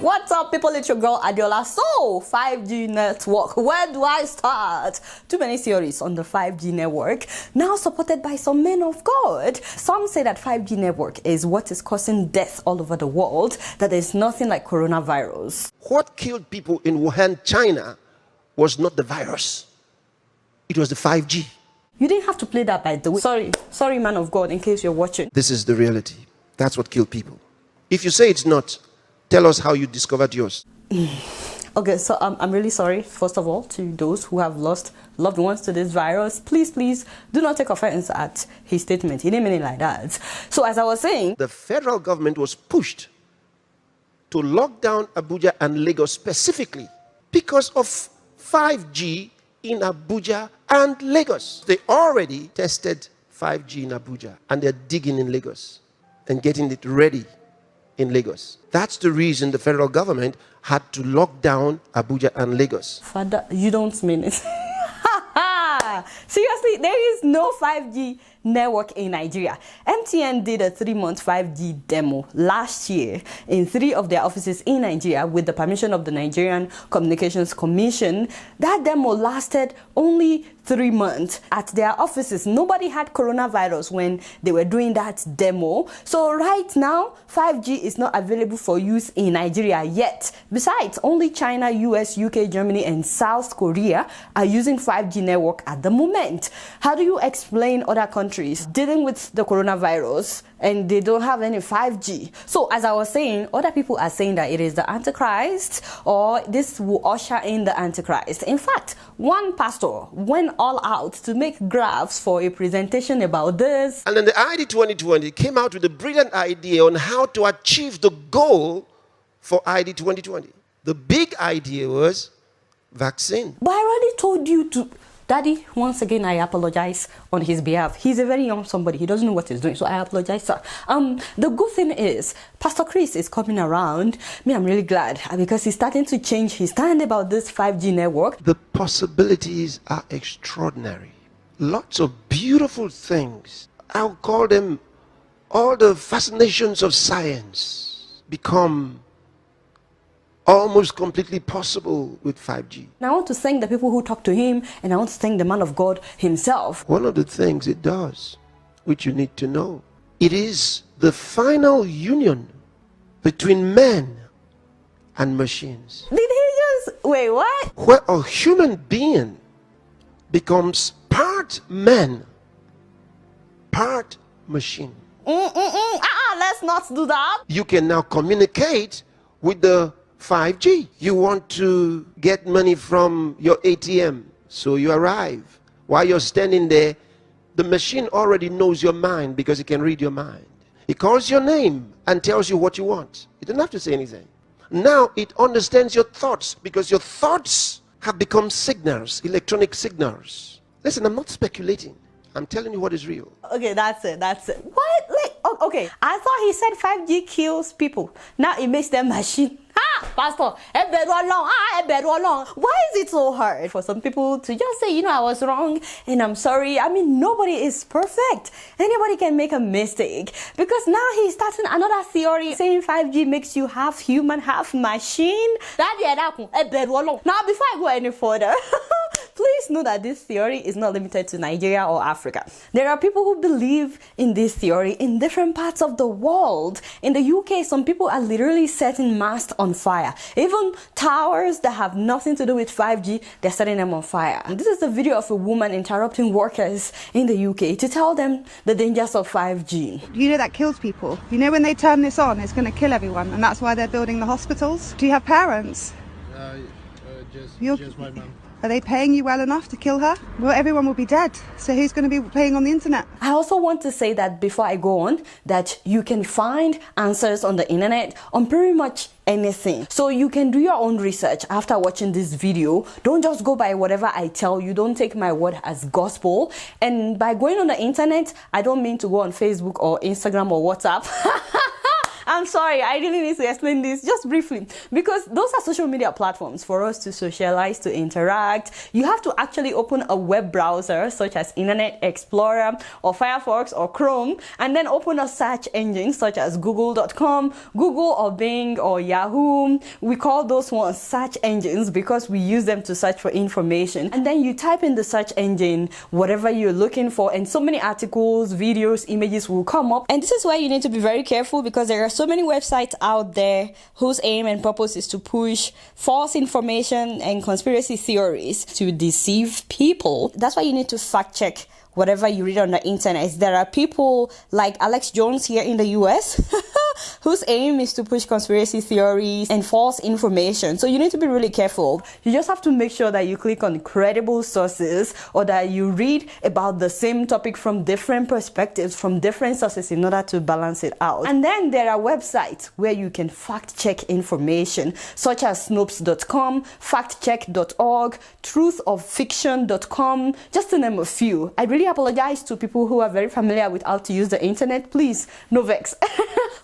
What's up, people? It's your girl Adiola. So, 5G network, where do I start? Too many theories on the 5G network, now supported by some men of God. Some say that 5G network is what is causing death all over the world, that there's nothing like coronavirus. What killed people in Wuhan, China, was not the virus. It was the 5G. You didn't have to play that, by the way. Sorry, man of God, in case you're watching. This is the reality. That's what killed people. If you say it's not, tell us how you discovered yours. Okay, so I'm really sorry, first of all, to those who have lost loved ones to this virus. Please do not take offense at his statement. He didn't mean it like that. So as I was saying, the federal government was pushed to lock down Abuja and Lagos specifically because of 5G in Abuja and Lagos. They already tested 5G in Abuja and they're digging in Lagos and getting it ready in Lagos. That's the reason the federal government had to lock down Abuja and Lagos. Father, you don't mean it. Seriously, there is no 5G network in Nigeria. MTN did a 3-month 5G demo last year in 3 of their offices in Nigeria with the permission of the Nigerian Communications Commission. That demo lasted only 3 months at their offices. Nobody had coronavirus when they were doing that demo. So right now, 5G is not available for use in Nigeria yet. Besides, only China, US, UK, Germany, and South Korea are using 5G network at the moment. How do you explain other countries dealing with the coronavirus and they don't have any 5G? So as I was saying, other people are saying that it is the Antichrist or this will usher in the Antichrist. In fact, one pastor went all out to make graphs for a presentation about this. And then the ID 2020 came out with a brilliant idea on how to achieve the goal for ID 2020. The big idea was vaccine. But I already told you to... Daddy, once again, I apologize on his behalf. He's a very young somebody. He doesn't know what he's doing, so I apologize, sir. The good thing is, Pastor Chris is coming around. Me, I'm really glad because he's starting to change his stand about this 5G network. The possibilities are extraordinary. Lots of beautiful things. I'll call them all the fascinations of science become almost completely possible with 5G. And I want to thank the people who talk to him, and I want to thank the man of God himself. One of the things it does, which you need to know, it is the final union between man and machines. Did he just... Wait, what? Where a human being becomes part man, part machine. Let's not do that. You can now communicate with the 5G. You want to get money from your ATM, so you arrive. While you're standing there, the machine already knows your mind because it can read your mind. It calls your name and tells you what you want. You don't have to say anything. Now it understands your thoughts because your thoughts have become signals, electronic signals. Listen, I'm not speculating. I'm telling you what is real. Okay, that's it. What? Like, okay, I thought he said 5G kills people. Now it makes them machine. Pastor, why is it so hard for some people to just say, I was wrong and I'm sorry? I mean, nobody is perfect. Anybody can make a mistake. Because now he's starting another theory saying 5G makes you half human, half machine. Now, before I go any further, please know that this theory is not limited to Nigeria or Africa. There are people who believe in this theory in different parts of the world. In the UK, some people are literally setting masts on fire. Even towers that have nothing to do with 5G, they're setting them on fire. And this is a video of a woman interrupting workers in the UK to tell them the dangers of 5G. You know that kills people. You know when they turn this on, it's going to kill everyone, and that's why they're building the hospitals. Do you have parents? Just my mum. Are they paying you well enough to kill her? Well, everyone will be dead. So who's going to be playing on the internet? I also want to say that before I go on, that you can find answers on the internet on pretty much anything. So you can do your own research after watching this video. Don't just go by whatever I tell you. Don't take my word as gospel. And by going on the internet, I don't mean to go on Facebook or Instagram or WhatsApp. I'm sorry, I really need to explain this just briefly, because those are social media platforms for us to socialize, to interact. You have to actually open a web browser such as Internet Explorer or Firefox or Chrome, and then open a search engine such as google.com, Google or Bing or Yahoo. We call those ones search engines because we use them to search for information. And then you type in the search engine whatever you're looking for, and so many articles, videos, images will come up. And this is why you need to be very careful, because there are so many websites out there whose aim and purpose is to push false information and conspiracy theories to deceive people. That's why you need to fact check whatever you read on the internet. There are people like Alex Jones here in the US whose aim is to push conspiracy theories and false information. So you need to be really careful. You just have to make sure that you click on credible sources, or that you read about the same topic from different perspectives, from different sources, in order to balance it out. And then there are websites where you can fact check information, such as snopes.com, factcheck.org, truthoffiction.com, just to name a few. I really apologize to people who are very familiar with how to use the internet. Please, no vex.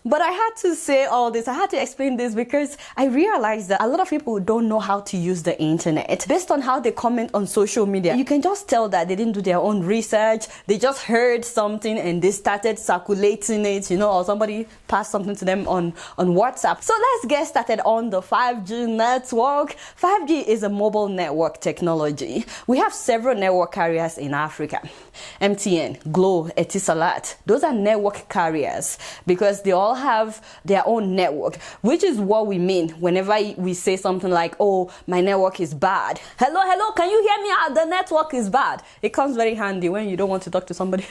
But I had to say all this, I had to explain this, because I realized that a lot of people don't know how to use the internet. Based on how they comment on social media, you can just tell that they didn't do their own research. They just heard something and they started circulating it, or somebody passed something to them on WhatsApp. So let's get started on the 5G network. 5G is a mobile network technology. We have several network carriers in Africa. MTN, Glo, Etisalat. Those are network carriers because they all have their own network, which is what we mean whenever we say something like, oh, my network is bad. Hello, can you hear me? The network is bad. It comes very handy when you don't want to talk to somebody.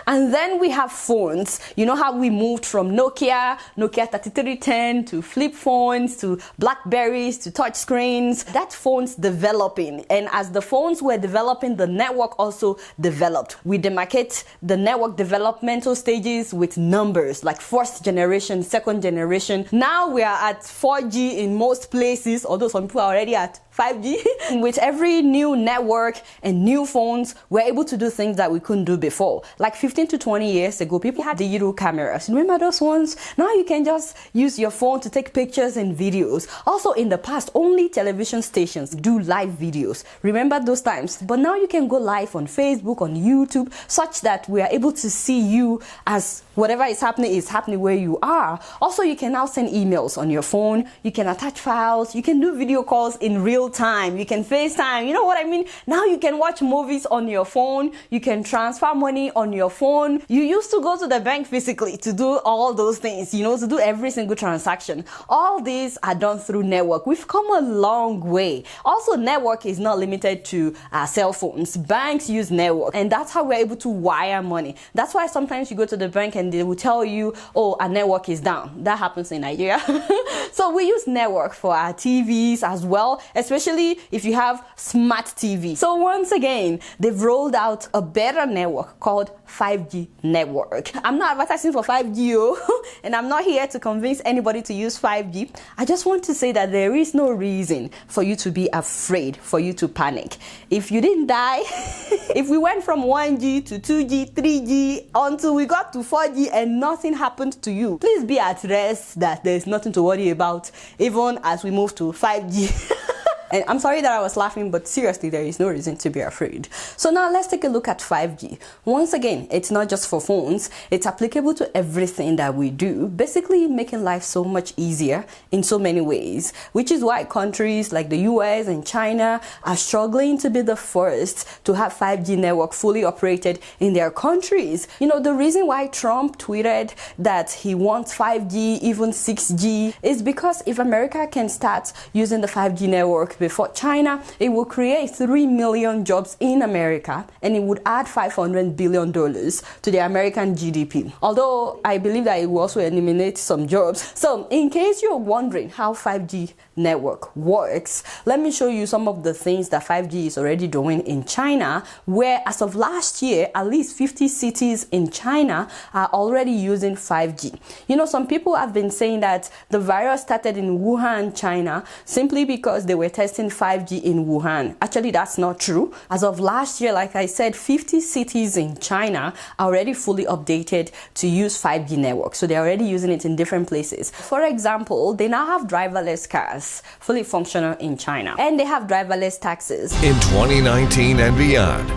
And then we have phones. You know how we moved from Nokia 3310 to flip phones, to Blackberries, to touch screens. That phone's developing. And as the phones were developing, the network also developed. We demarcate the network developmental stages with numbers like first generation, second generation. Now we are at 4G in most places, although some people are already at 5G. With every new network and new phones, we're able to do things that we couldn't do before. Like 15 to 20 years ago, people had digital cameras. Remember those ones? Now you can just use your phone to take pictures and videos. Also in the past, only television stations do live videos. Remember those times? But now you can go live on Facebook, on YouTube, such that we are able to see you as whatever is happening where you are. Also, you can now send emails on your phone. You can attach files. You can do video calls in real time. You can FaceTime. You know what I mean? Now you can watch movies on your phone. You can transfer money on your phone. You used to go to the bank physically to do all those things, to do every single transaction. All these are done through network. We've come a long way. Also, network is not limited to cell phones. Banks use network, and that's how we're able to wire money. That's why sometimes you go to the bank and they will tell you, oh, our network is down. That happens in Nigeria. So we use network for our TVs as well, especially if you have smart TV. So once again, they've rolled out a better network called 5G network. I'm not advertising for 5G, and I'm not here to convince anybody to use 5G. I just want to say that there is no reason for you to be afraid, for you to panic. If you didn't die, if we went from 1G to 2G, 3G, until we got to 4G and nothing happened to you, please be at rest that there's nothing to worry about, even as we move to 5G. And I'm sorry that I was laughing, but seriously, there is no reason to be afraid. So now let's take a look at 5G. Once again, it's not just for phones. It's applicable to everything that we do, basically making life so much easier in so many ways, which is why countries like the US and China are struggling to be the first to have 5G network fully operated in their countries. The reason why Trump tweeted that he wants 5G, even 6G, is because if America can start using the 5G network before China, it will create 3 million jobs in America, and it would add $500 billion to the American GDP. Although I believe that it will also eliminate some jobs. So in case you're wondering how 5G network works, let me show you some of the things that 5G is already doing in China, where as of last year, at least 50 cities in China are already using 5G. Some people have been saying that the virus started in Wuhan, China, simply because they were testing testing 5G in Wuhan. Actually, that's not true. As of last year, like I said, 50 cities in China are already fully updated to use 5G network. So they're already using it in different places. For example, they now have driverless cars, fully functional in China. And they have driverless taxis. In 2019 and beyond,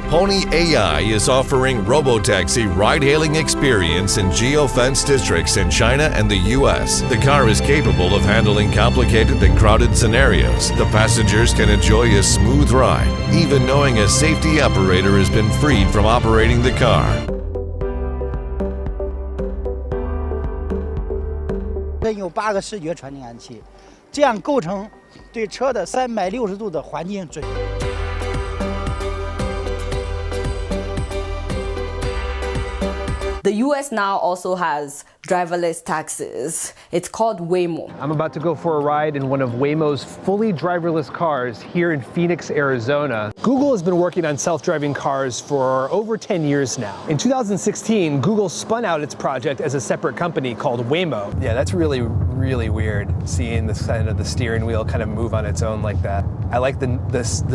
Pony AI is offering robotaxi ride-hailing experience in geo-fenced districts in China and the US. The car is capable of handling complicated and crowded scenarios. The passengers can enjoy a smooth ride, even knowing a safety operator has been freed from operating the car. 有8个视觉传感器，这样构成对车的360度的环境准。 The US now also has driverless taxis. It's called Waymo. I'm about to go for a ride in one of Waymo's fully driverless cars here in Phoenix, Arizona. Google has been working on self-driving cars for over 10 years now. In 2016, Google spun out its project as a separate company called Waymo. Yeah, that's really weird, seeing the kind of the steering wheel kind of move on its own like that. I like the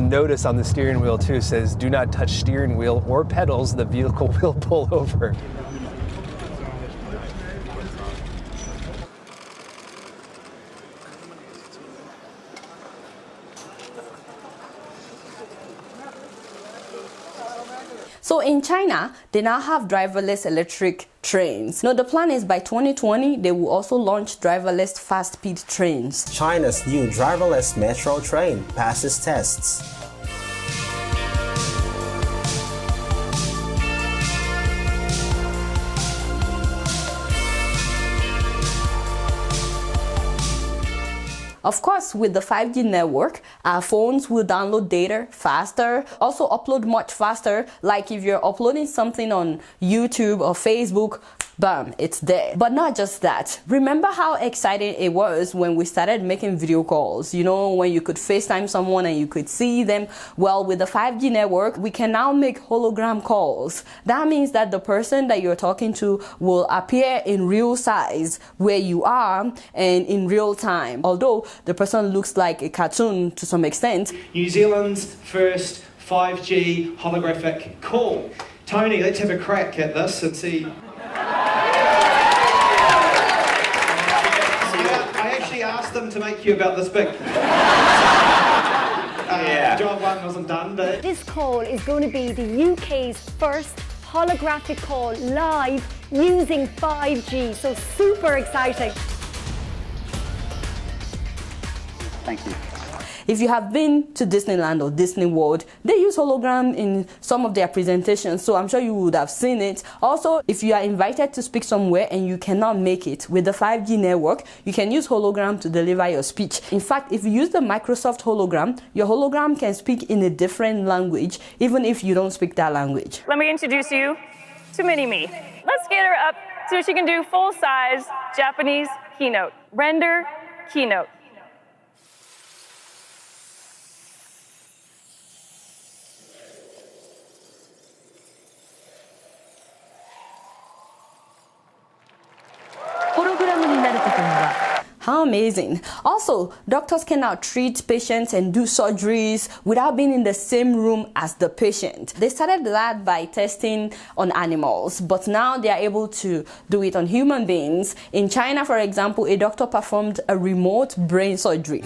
notice on the steering wheel too, says do not touch steering wheel or pedals, the vehicle will pull over. So in China, they now have driverless electric trains. Now the plan is by 2020, they will also launch driverless fast-speed trains. China's new driverless metro train passes tests. Of course, with the 5G network, our phones will download data faster, also upload much faster. Like if you're uploading something on YouTube or Facebook, bam, it's there. But not just that. Remember how exciting it was when we started making video calls? You know, when you could FaceTime someone and you could see them? Well, with the 5G network, we can now make hologram calls. That means that the person that you're talking to will appear in real size where you are and in real time. Although the person looks like a cartoon to some extent. New Zealand's first 5G holographic call. Tony, let's have a crack at this and see. I actually asked them to make you about this big. Job 1 wasn't done, but... This call is going to be the UK's first holographic call live using 5G, so super exciting. Thank you. If you have been to Disneyland or Disney World, they use hologram in some of their presentations, so I'm sure you would have seen it. Also, if you are invited to speak somewhere and you cannot make it, with the 5G network, you can use hologram to deliver your speech. In fact, if you use the Microsoft hologram, your hologram can speak in a different language, even if you don't speak that language. Let me introduce you to Mini-Me. Let's get her up so she can do full-size Japanese keynote. Render keynote. How amazing. Also, doctors can now treat patients and do surgeries without being in the same room as the patient. They started that by testing on animals, but now they are able to do it on human beings. In China, for example, a doctor performed a remote brain surgery.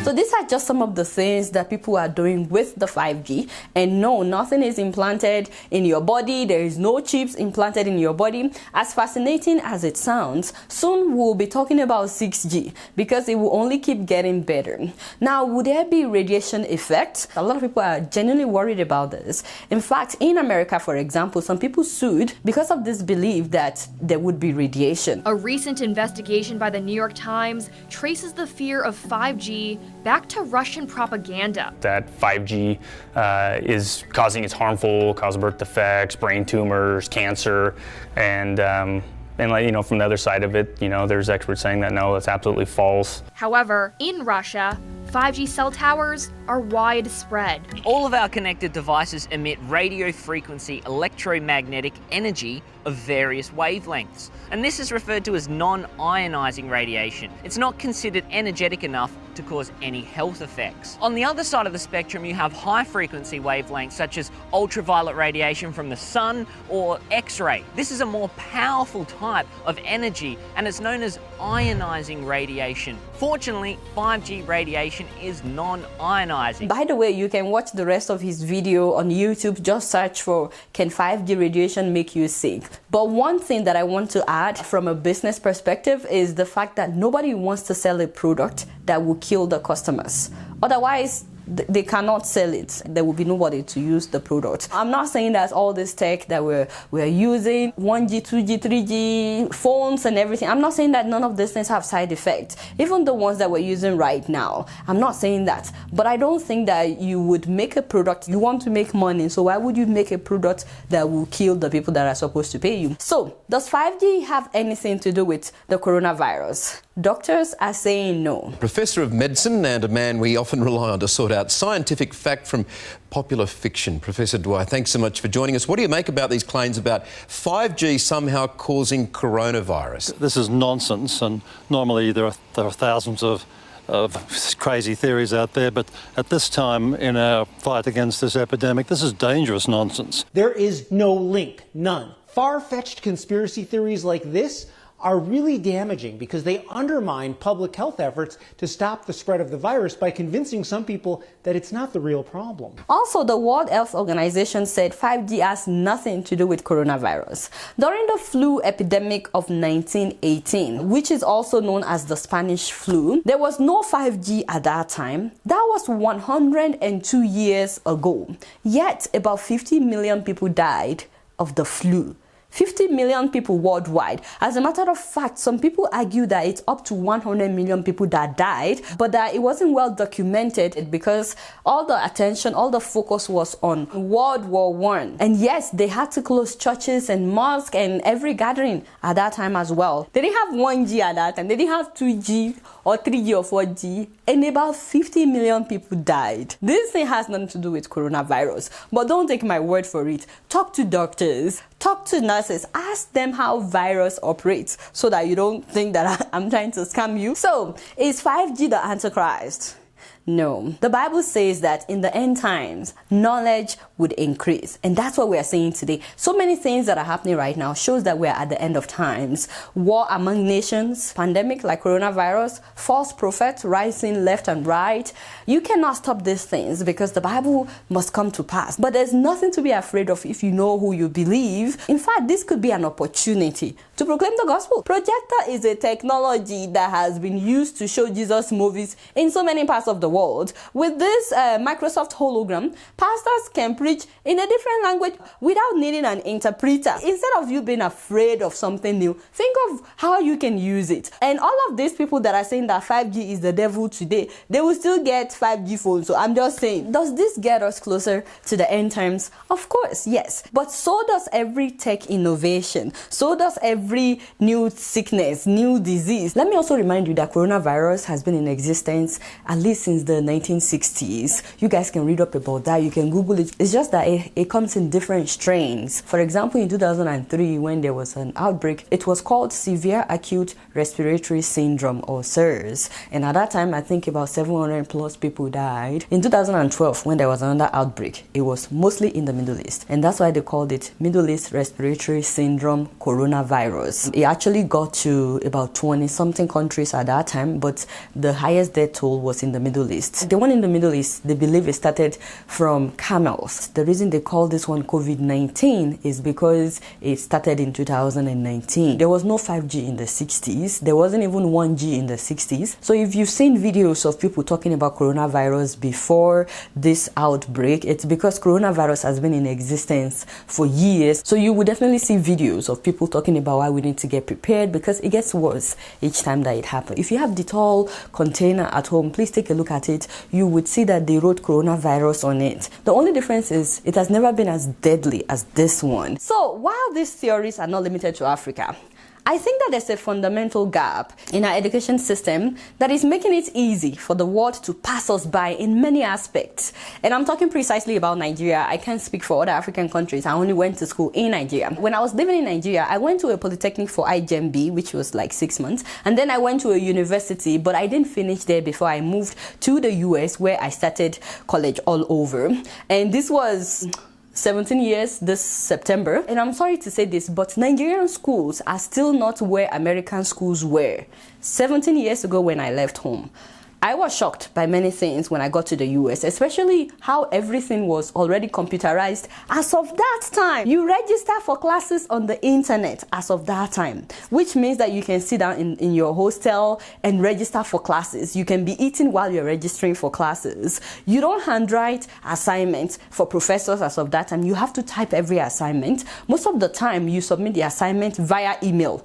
So these are just some of the things that people are doing with the 5G. And no, nothing is implanted in your body. There is no chips implanted in your body. As fascinating as it sounds, soon we'll be talking about 6G because it will only keep getting better. Now, would there be radiation effects? A lot of people are genuinely worried about this. In fact, in America, for example, some people sued because of this belief that there would be radiation. A recent investigation by the New York Times traces the fear of 5G back to Russian propaganda. That 5G is causing, it's harmful, cause birth defects, brain tumors, cancer, and like, you know, from the other side of it, you know, there's experts saying that no, that's absolutely false. However, in Russia, 5G cell towers are widespread. All of our connected devices emit radio frequency electromagnetic energy of various wavelengths, and this is referred to as non-ionizing radiation. It's not considered energetic enough to cause any health effects. On the other side of the spectrum, you have high-frequency wavelengths such as ultraviolet radiation from the sun or X-ray. This is a more powerful type of energy, and it's known as ionizing radiation. Fortunately, 5G radiation is non-ionizing. By the way, you can watch the rest of his video on YouTube. Just search for "Can 5G radiation make you sick?" But one thing that I want to add from a business perspective is the fact that nobody wants to sell a product that will kill the customers. Otherwise, they cannot sell it. There will be nobody to use the product. I'm not saying that all this tech that we're using, 1G, 2G, 3G, phones and everything, I'm not saying that none of these things have side effects. Even the ones that we're using right now, I'm not saying that. But I don't think that you would make a product, you want to make money, so why would you make a product that will kill the people that are supposed to pay you? So, does 5G have anything to do with the coronavirus? Doctors are saying no. Professor of medicine and a man we often rely on to sort out scientific fact from popular fiction. Professor Dwyer, thanks so much for joining us. What do you make about these claims about 5G somehow causing coronavirus? This is nonsense, and normally there are thousands of crazy theories out there, but at this time in our fight against this epidemic, this is dangerous nonsense. There is no link, none. Far-fetched conspiracy theories like this are really damaging because they undermine public health efforts to stop the spread of the virus by convincing some people that it's not the real problem. Also, the World Health Organization said 5G has nothing to do with coronavirus. During the flu epidemic of 1918, which is also known as the Spanish flu, there was no 5G at that time. That was 102 years ago. Yet, about 50 million people died of the flu. 50 million people worldwide. As a matter of fact, some people argue that it's up to 100 million people that died, but that it wasn't well documented because all the attention, all the focus was on World War I. And yes, they had to close churches and mosques and every gathering at that time as well. They didn't have 1G at that time. They didn't have 2G or 3G or 4G. And about 50 million people died. This thing has nothing to do with coronavirus. But don't take my word for it. Talk to doctors. Talk to nurses, ask them how virus operates so that you don't think that I'm trying to scam you. So, is 5G the Antichrist? No. The Bible says that in the end times, knowledge would increase. And that's what we are seeing today. So many things that are happening right now shows that we are at the end of times. War among nations, pandemic like coronavirus, false prophets rising left and right. You cannot stop these things because the Bible must come to pass. But there's nothing to be afraid of if you know who you believe. In fact, this could be an opportunity to proclaim the gospel. Projector is a technology that has been used to show Jesus movies in so many parts of the world. With this Microsoft hologram, pastors can preach in a different language without needing an interpreter. Instead of you being afraid of something new, think of how you can use it. And all of these people that are saying that 5G is the devil today, they will still get 5G phones. So I'm just saying, does this get us closer to the end times? Of course, yes. But so does every tech innovation. So does every new sickness, new disease. Let me also remind you that coronavirus has been in existence at least since the 1960s. You guys can read up about that. You can Google it. It's just that it comes in different strains. For example, in 2003, when there was an outbreak, it was called Severe Acute Respiratory Syndrome, or SARS. And at that time, I think about 700 plus people died. In 2012, when there was another outbreak, it was mostly in the Middle East. And that's why they called it Middle East Respiratory Syndrome Coronavirus. It actually got to about 20-something countries at that time, but the highest death toll was in the Middle East. The one in the Middle East, they believe it started from camels. The reason they call this one COVID-19 is because it started in 2019. There was no 5G in the 60s. There wasn't even 1G in the 60s. So if you've seen videos of people talking about coronavirus before this outbreak, it's because coronavirus has been in existence for years. So you would definitely see videos of people talking about why we need to get prepared, because it gets worse each time that it happens. If you have Dettol container at home, please take a look at it. You would see that they wrote coronavirus on it. The only difference is it has never been as deadly as this one. So while these theories are not limited to Africa, I think that there's a fundamental gap in our education system that is making it easy for the world to pass us by in many aspects. And I'm talking precisely about Nigeria. I can't speak for other African countries. I only went to school in Nigeria. When I was living in Nigeria, I went to a polytechnic for IGMB, which was like 6 months. And then I went to a university, but I didn't finish there before I moved to the US, where I started college all over. And this was 17 years this September. And I'm sorry to say this, but Nigerian schools are still not where American schools were 17 years ago when I left home. I was shocked by many things when I got to the US, especially how everything was already computerized as of that time. You register for classes on the internet as of that time, which means that you can sit down in your hostel and register for classes. You can be eating while you're registering for classes. You don't handwrite assignments for professors as of that time. You have to type every assignment. Most of the time, you submit the assignment via email.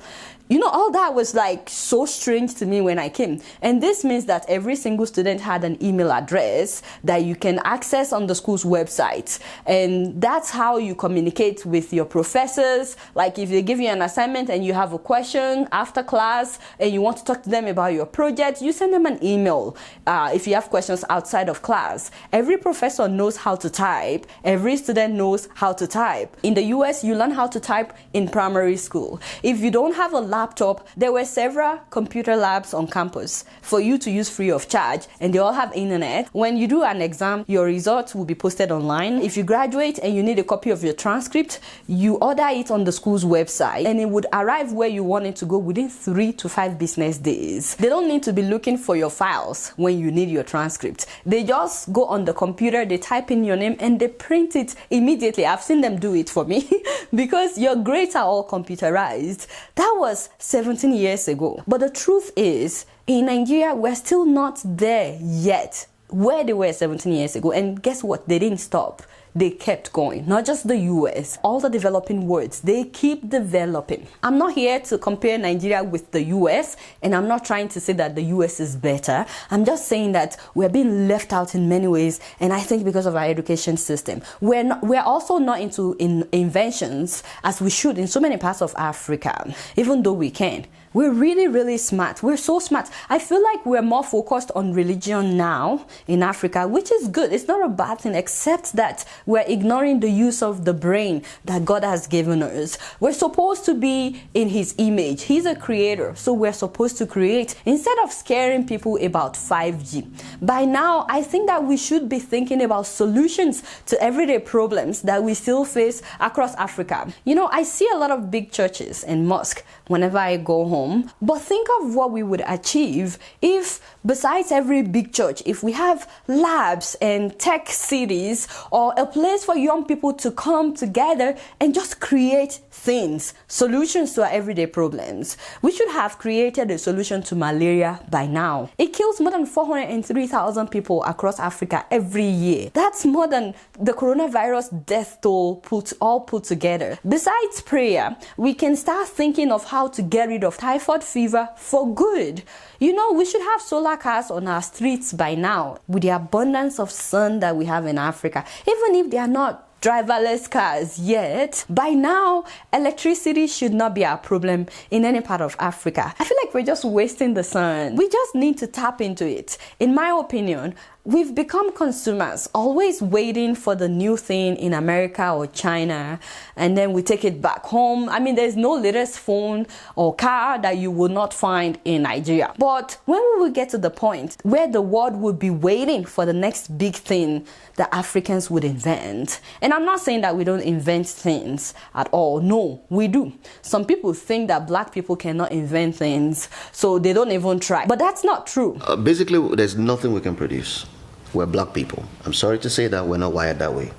You know, all that was like so strange to me when I came. And this means that every single student had an email address that you can access on the school's website. And that's how you communicate with your professors. Like if they give you an assignment and you have a question after class and you want to talk to them about your project, you send them an email. If you have questions outside of class, every professor knows how to type. Every student knows how to type. In the US, you learn how to type in primary school. If you don't have a laptop, there were several computer labs on campus for you to use free of charge, and they all have internet. When you do an exam, your results will be posted online. If you graduate and you need a copy of your transcript, you order it on the school's website and it would arrive where you want it to go within 3 to 5 business days. They don't need to be looking for your files when you need your transcript. They just go on the computer, they type in your name and they print it immediately. I've seen them do it for me because your grades are all computerized. That was 17 years ago. But the truth is, in Nigeria, we're still not there yet where they were 17 years ago. And guess what? They didn't stop. They kept going. Not just the US, all the developing worlds, they keep developing. I'm not here to compare Nigeria with the US, and I'm not trying to say that the US is better. I'm just saying that we're being left out in many ways, and I think because of our education system. We're also not into inventions as we should in so many parts of Africa, even though we can. We're really, really smart. We're so smart. I feel like we're more focused on religion now in Africa, which is good. It's not a bad thing, except that we're ignoring the use of the brain that God has given us. We're supposed to be in His image. He's a creator, so we're supposed to create instead of scaring people about 5G. By now, I think that we should be thinking about solutions to everyday problems that we still face across Africa. You know, I see a lot of big churches and mosques whenever I go home, but think of what we would achieve if, besides every big church, if we have labs and tech cities or a place for young people to come together and just create things, solutions to our everyday problems. We should have created a solution to malaria by now. It kills more than 403,000 people across Africa every year. That's more than the coronavirus death toll put together. Besides prayer, we can start thinking of how to get rid of typhoid fever for good. You know, we should have solar cars on our streets by now with the abundance of sun that we have in Africa. Even if they are not driverless cars yet, by now electricity should not be our problem in any part of Africa. I feel like we're just wasting the sun. We just need to tap into it. In my opinion, we've become consumers, always waiting for the new thing in America or China, and then we take it back home. I mean, there's no latest phone or car that you will not find in Nigeria. But when we will get to the point where the world will be waiting for the next big thing that Africans would invent, and I'm not saying that we don't invent things at all. No, we do. Some people think that black people cannot invent things, so they don't even try. But that's not true. Basically, there's nothing we can produce. We're black people. I'm sorry to say that we're not wired that way.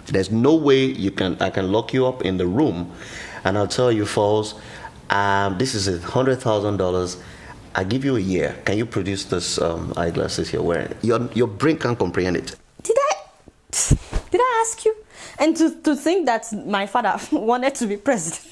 There's no way I can lock you up in the room and I'll tell you, Falls, this is $100,000. I give you a year. Can you produce this eyeglasses you're wearing? Your brain can't comprehend it. Did I ask you? And to think that my father wanted to be president.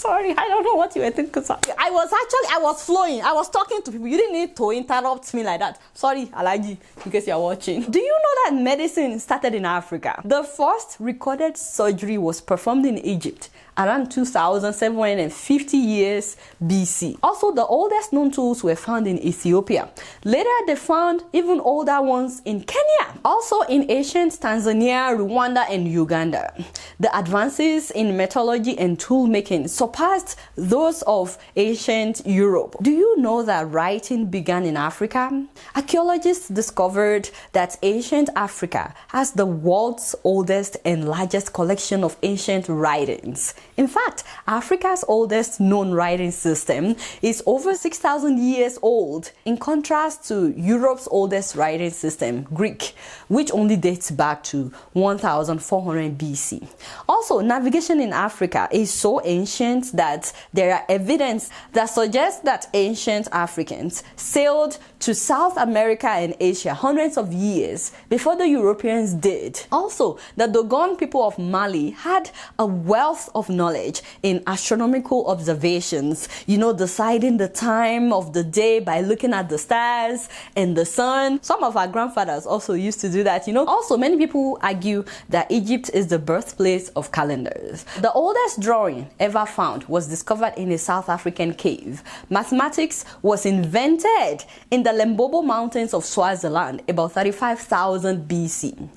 Sorry, I don't know what you were thinking. I was flowing. I was talking to people. You didn't need to interrupt me like that. Sorry, Alaji, in case you're watching. Do you know that medicine started in Africa? The first recorded surgery was performed in Egypt around 2,750 years BC. Also, the oldest known tools were found in Ethiopia. Later, they found even older ones in Kenya. Also, in ancient Tanzania, Rwanda, and Uganda. The advances in metallurgy and tool making surpassed those of ancient Europe. Do you know that writing began in Africa? Archaeologists discovered that ancient Africa has the world's oldest and largest collection of ancient writings. In fact, Africa's oldest known writing system is over 6,000 years old, in contrast to Europe's oldest writing system, Greek, which only dates back to 1400 BC. Also, navigation in Africa is so ancient that there are evidence that suggests that ancient Africans sailed to South America and Asia hundreds of years before the Europeans did. Also, the Dogon people of Mali had a wealth of knowledge in astronomical observations, deciding the time of the day by looking at the stars and the sun. Some of our grandfathers also used to do that, Also, many people argue that Egypt is the birthplace of calendars. The oldest drawing ever found was discovered in a South African cave. Mathematics was invented in the Limpopo Mountains of Swaziland about 35,000 BC.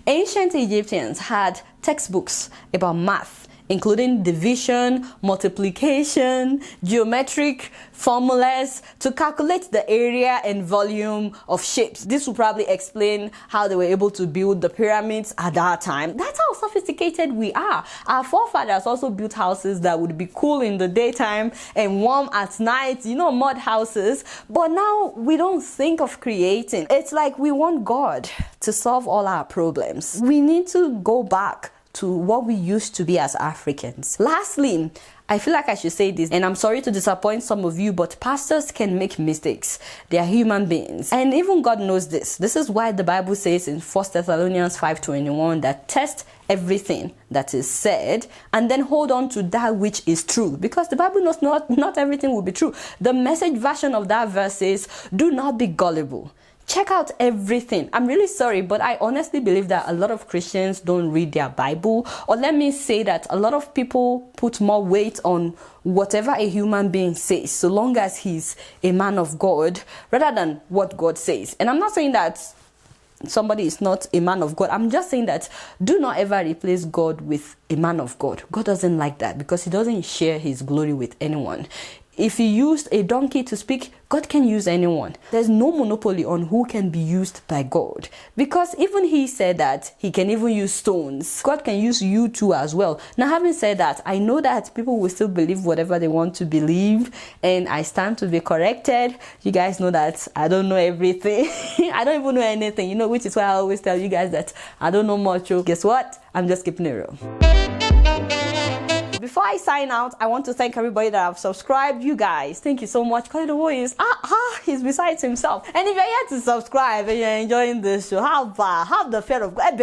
Ancient Egyptians had textbooks about math, including division, multiplication, geometric formulas to calculate the area and volume of shapes. This will probably explain how they were able to build the pyramids at that time. That's how sophisticated we are. Our forefathers also built houses that would be cool in the daytime and warm at night, mud houses. But now we don't think of creating. It's like we want God to solve all our problems. We need to go back to what we used to be as Africans. Lastly, I feel like I should say this, and I'm sorry to disappoint some of you, but pastors can make mistakes. They are human beings. And even God knows this. This is why the Bible says in 1 Thessalonians 5:21 that test everything that is said and then hold on to that which is true. Because the Bible knows not everything will be true. The Message version of that verse says, do not be gullible. Check out everything. I'm really sorry, but I honestly believe that a lot of Christians don't read their Bible. Or let me say that a lot of people put more weight on whatever a human being says, so long as he's a man of God, rather than what God says. And I'm not saying that somebody is not a man of God. I'm just saying that do not ever replace God with a man of God. God doesn't like that because he doesn't share his glory with anyone. If he used a donkey to speak, God can use anyone. There's no monopoly on who can be used by God. Because even he said that he can even use stones. God can use you too as well. Now, having said that, I know that people will still believe whatever they want to believe. And I stand to be corrected. You guys know that I don't know everything. I don't even know anything, which is why I always tell you guys that I don't know much. Guess what? I'm just keeping it real. Before I sign out, I want to thank everybody that have subscribed. You guys, thank you so much. Call it Warriors. He's besides himself. And if you're here to subscribe and you're enjoying this show, have the fear of God.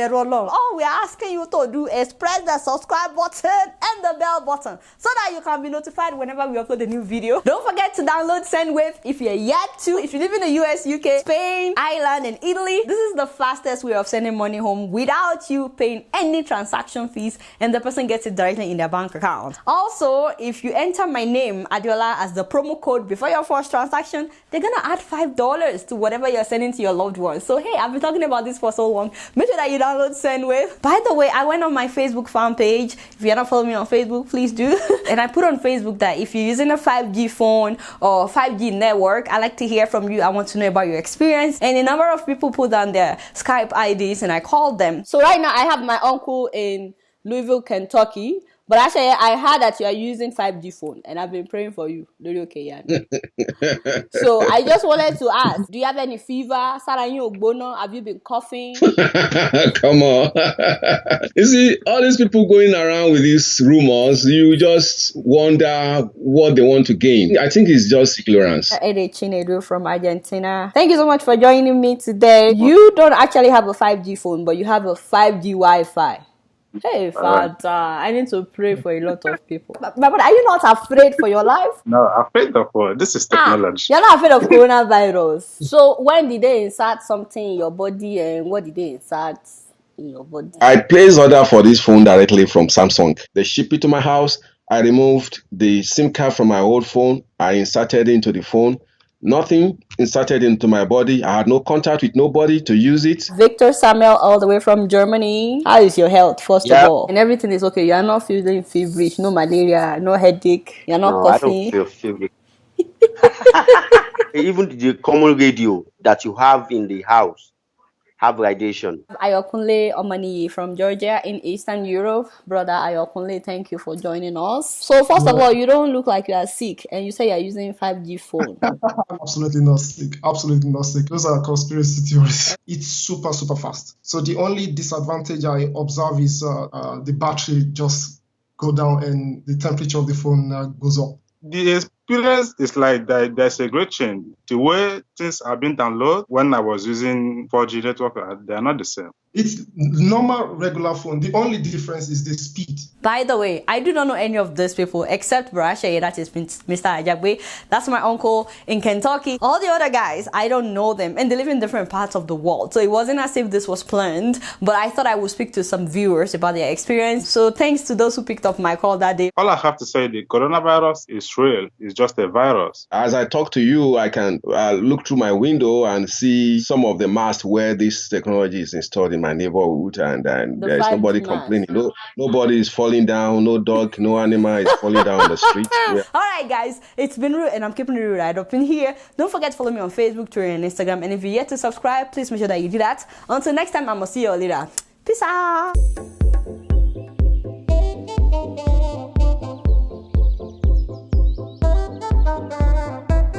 All we are asking you to do is press the subscribe button and the bell button so that you can be notified whenever we upload a new video. Don't forget to download SendWave if you're yet to. If you live in the US, UK, Spain, Ireland, and Italy, this is the fastest way of sending money home without you paying any transaction fees, and the person gets it directly in their bank account. Also, if you enter my name, Adiola, as the promo code before your first transaction, they're gonna add $5 to whatever you're sending to your loved ones. So hey, I've been talking about this for so long. Make sure that you download SendWave. By the way, I went on my Facebook fan page. If you're not following me on Facebook, please do. And I put on Facebook that if you're using a 5G phone or 5G network, I like to hear from you. I want to know about your experience. And a number of people put down their Skype IDs and I called them. So right now I have my uncle in Louisville, Kentucky. But actually, I heard that you are using 5G phone, and I've been praying for you. So I just wanted to ask, do you have any fever? Have you been coughing? Come on. You see, all these people going around with these rumors, you just wonder what they want to gain. I think it's just ignorance. Ede Chinedu from Argentina. Thank you so much for joining me today. You don't actually have a 5G phone, but you have a 5G Wi-Fi. Hey, Father, I need to pray for a lot of people. But are you not afraid for your life? No, afraid of what? This is technology. You're not afraid of coronavirus. So when did they insert something in your body and what did they insert in your body? I placed order for this phone directly from Samsung. They ship it to my house. I removed the SIM card from my old phone. I inserted it into the phone. Nothing inserted into my body. I had no contact with nobody to use it. Victor Samuel, all the way from Germany. How is your health, first of all? And everything is okay. You are not feeling feverish, no malaria, no headache, you're not No, I don't coughing. feel feverish. Even the common radio that you have in the house have radiation. Ayokunle Omani from Georgia in Eastern Europe. Brother Ayokunle, thank you for joining us. So first of all, you don't look like you are sick and you say you're using 5G phone. I'm absolutely not sick. Absolutely not sick. Those are conspiracy theories. It's super, super fast. So the only disadvantage I observe is the battery just go down and the temperature of the phone goes up. The experience is like that there's a great change. The way things are being downloaded when I was using 4G network, they are not the same. It's normal, regular phone. The only difference is the speed. By the way, I do not know any of these people except Barashe, that is Mr. Ajagwe. That's my uncle in Kentucky. All the other guys, I don't know them and they live in different parts of the world. So it wasn't as if this was planned, but I thought I would speak to some viewers about their experience. So thanks to those who picked up my call that day. All I have to say, the coronavirus is real. It's just a virus. As I talk to you, I can look through my window and see some of the masts where this technology is installed in my neighborhood, and there is nobody complaining. No, nobody is falling down. No dog, no animal is falling down the street. Yeah. All right, guys, it's been real, and I'm keeping it real right up in here. Don't forget to follow me on Facebook, Twitter, and Instagram. And if you're yet to subscribe, please make sure that you do that. Until next time, I'm gonna see you all later. Peace out.